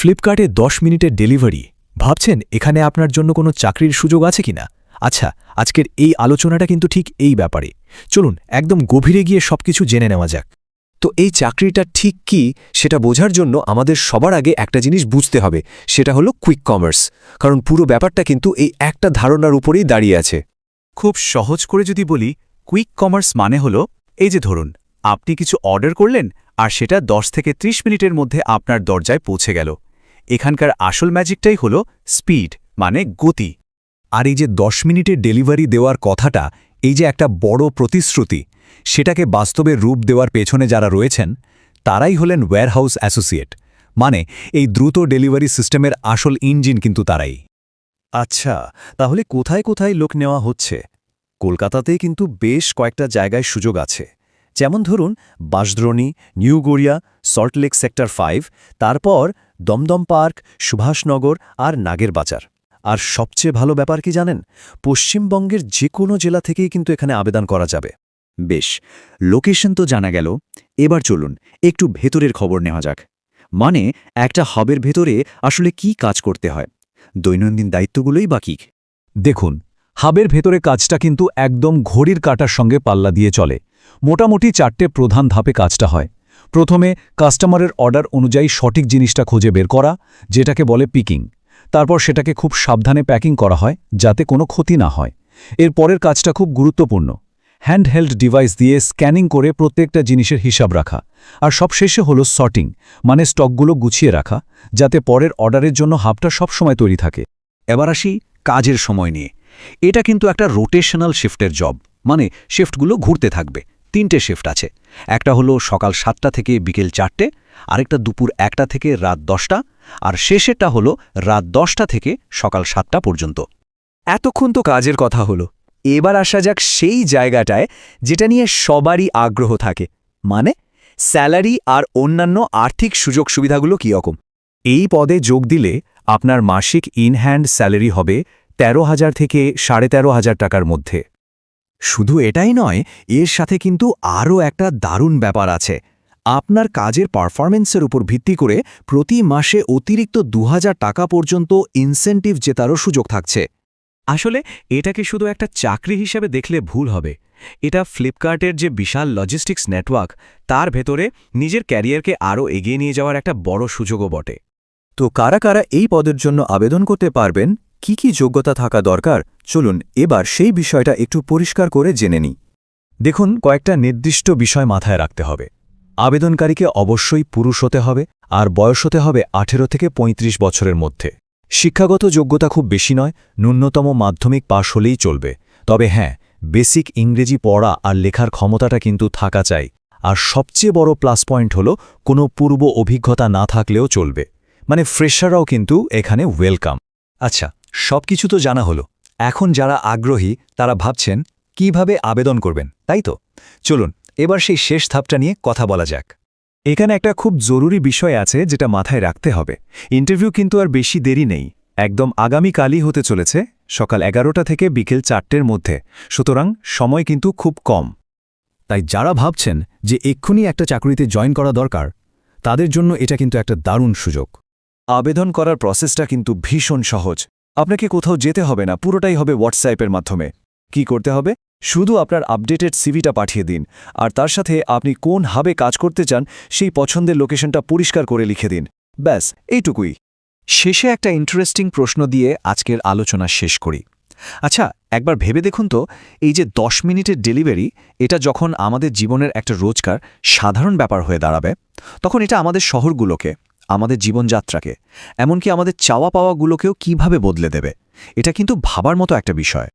ফ্লিপকার্টে 10 মিনিটের ডেলিভারি ভাবছেন এখানে আপনার জন্য কোনো চাকরির সুযোগ আছে কিনা? আচ্ছা, আজকের এই আলোচনাটা কিন্তু ঠিক এই ব্যাপারে। চলুন একদম গভীরে গিয়ে সবকিছু জেনে নেওয়া যাক। তো এই চাকরিটা ঠিক কি সেটা বোঝার জন্য আমাদের সবার আগে একটা জিনিস বুঝতে হবে, সেটা হলো কুইক কমার্স। কারণ পুরো ব্যাপারটা কিন্তু এই একটা ধারণার উপরেই দাঁড়িয়ে আছে। খুব সহজ করে যদি বলি, কুইক কমার্স মানে হলো এই যে ধরুন আপনি কিছু অর্ডার করলেন আর সেটা 10 থেকে 30 মিনিটের মধ্যে আপনার দরজায় পৌঁছে গেল। এখানকার আসল ম্যাজিকটাই হলো স্পিড, মানে গতি। আর এই যে 10 মিনিটের ডেলিভারি দেওয়ার কথাটা, এই যে একটা বড় প্রতিশ্রুতি, সেটাকে বাস্তবে রূপ দেওয়ার পেছনে যারা রয়েছেন তারাই হলেন ওয়্যারহাউস অ্যাসোসিয়েট। মানে এই দ্রুত ডেলিভারি সিস্টেমের আসল ইঞ্জিন কিন্তু তারাই। আচ্ছা, তাহলে কোথায় কোথায় লোক নেওয়া হচ্ছে? কলকাতাতেই কিন্তু বেশ কয়েকটা জায়গায় সুযোগ আছে। যেমন ধরুন বাঁশদ্রোণী, নিউ গড়িয়া, সল্টলেক সেক্টর 5, তারপর দমদম পার্ক, সুভাষনগর আর নাগের বাজার। আর সবচেয়ে ভালো ব্যাপার কি জানেন? পশ্চিমবঙ্গের যে কোনো জেলা থেকেই কিন্তু এখানে আবেদন করা যাবে। বেশ, লোকেশন তো জানা গেল। এবার চলুন একটু ভেতরের খবর নেওয়া যাক। মানে একটা হাবের ভেতরে আসলে কি কাজ করতে হয়, দৈনন্দিন দায়িত্বগুলোই বাকি। দেখুন, হাবের ভেতরে কাজটা কিন্তু একদম ঘড়ির কাঁটার সঙ্গে পাল্লা দিয়ে চলে। মোটামুটি 4টে প্রধান ধাপে কাজটা হয়। প্রথমে কাস্টমারের অর্ডার অনুযায়ী সঠিক জিনিসটা খুঁজে বের করা, যেটাকে বলে পিকিং। তারপর সেটাকে খুব সাবধানে প্যাকিং করা হয় যাতে কোনো ক্ষতি না হয়। এর পরের কাজটা খুব গুরুত্বপূর্ণ, হ্যান্ডহেল্ড ডিভাইস দিয়ে স্ক্যানিং করে প্রত্যেকটা জিনিসের হিসাব রাখা। আর সবশেষে হলো সর্টিং, মানে স্টকগুলো গুছিয়ে রাখা, যাতে পরের অর্ডারের জন্য হাবটা সবসময় তৈরি থাকে। এবার আসি কাজের সময় নিয়ে। এটা কিন্তু একটা রোটেশনাল শিফটের জব, মানে শিফটগুলো ঘুরতে থাকবে। 3টে শিফট আছে। একটা হলো সকাল 7টা থেকে বিকেল 4টে, আরেকটা দুপুর 1টা থেকে রাত 10টা, আর শেষেরটা হলো রাত 10টা থেকে সকাল 7টা পর্যন্ত। এতক্ষণ তো কাজের কথা হলো, এবার আসা যাক সেই জায়গাটায় যেটা নিয়ে সবারই আগ্রহ থাকে, মানে স্যালারি আর অন্যান্য আর্থিক সুযোগ সুবিধাগুলো কী রকম। এই পদে যোগ দিলে আপনার মাসিক ইনহ্যান্ড স্যালারি হবে 13,000 থেকে 13,500 টাকার মধ্যে। শুধু এটাই নয়, এর সাথে কিন্তু আরও একটা দারুণ ব্যাপার আছে। আপনার কাজের পারফরমেন্সের উপর ভিত্তি করে প্রতি মাসে অতিরিক্ত 2,000 টাকা পর্যন্ত ইনসেন্টিভ জেতারও সুযোগ থাকছে। আসলে এটাকে শুধু একটা চাকরি হিসেবে দেখলে ভুল হবে। এটা ফ্লিপকার্টের যে বিশাল লজিস্টিক্স নেটওয়ার্ক, তার ভেতরে নিজের ক্যারিয়ারকে আরও এগিয়ে নিয়ে যাওয়ার একটা বড় সুযোগও বটে। তো কারা কারা এই পদের জন্য আবেদন করতে পারবেন, কি কি যোগ্যতা থাকা দরকার, চলুন এবার সেই বিষয়টা একটু পরিষ্কার করে জেনে নিই। দেখুন, কয়েকটা নির্দিষ্ট বিষয় মাথায় রাখতে হবে। আবেদনকারীকে অবশ্যই পুরুষ হতে হবে, আর বয়স হতে হবে 18 থেকে 35 বছরের মধ্যে। শিক্ষাগত যোগ্যতা খুব বেশি নয়, ন্যূনতম মাধ্যমিক পাশ হলেই চলবে। তবে হ্যাঁ, বেসিক ইংরেজি পড়া আর লেখার ক্ষমতাটা কিন্তু থাকা চাই। আর সবচেয়ে বড় প্লাস পয়েন্ট হলো কোনো পূর্ব অভিজ্ঞতা না থাকলেও চলবে, মানে ফ্রেশাররাও কিন্তু এখানে ওয়েলকাম। আচ্ছা, সবকিছু তো জানা হলো। এখন যারা আগ্রহী তারা ভাবছেন কিভাবে আবেদন করবেন, তাই তো? চলুন এবার সেই শেষ ধাপটা নিয়ে কথা বলা যাক। এখানে একটা খুব জরুরি বিষয় আছে যেটা মাথায় রাখতে হবে। ইন্টারভিউ কিন্তু আর বেশি দেরি নেই, একদম আগামীকালই হতে চলেছে, সকাল 11টা থেকে বিকেল 4টের মধ্যে। সুতরাং সময় কিন্তু খুব কম। তাই যারা ভাবছেন যে এক্ষুনি একটা চাকরিতে জয়েন করা দরকার, তাদের জন্য এটা কিন্তু একটা দারুণ সুযোগ। আবেদন করার প্রসেসটা কিন্তু ভীষণ সহজ। আপনাকে কোথাও যেতে হবে না, পুরোটাই হবে হোয়াটসঅ্যাপের মাধ্যমে। কি করতে হবে? শুধু আপনার আপডেটেড সিভিটা পাঠিয়ে দিন, আর তার সাথে আপনি কোন হাবে কাজ করতে চান সেই পছন্দের লোকেশনটা পরিষ্কার করে লিখে দিন। ব্যাস, এইটুকুই। শেষে একটা ইন্টারেস্টিং প্রশ্ন দিয়ে আজকের আলোচনা শেষ করি। আচ্ছা, একবার ভেবে দেখুন তো, এই যে 10 মিনিটের ডেলিভারি, এটা যখন আমাদের জীবনের একটা রোজকার সাধারণ ব্যাপার হয়ে দাঁড়াবে, তখন এটা আমাদের শহরগুলোকে, আমাদের জীবনযাত্রাকে, এমনকি আমাদের চাওয়া পাওয়াগুলোকেও কিভাবে বদলে দেবে। এটা কিন্তু ভাবার মতো একটা বিষয়।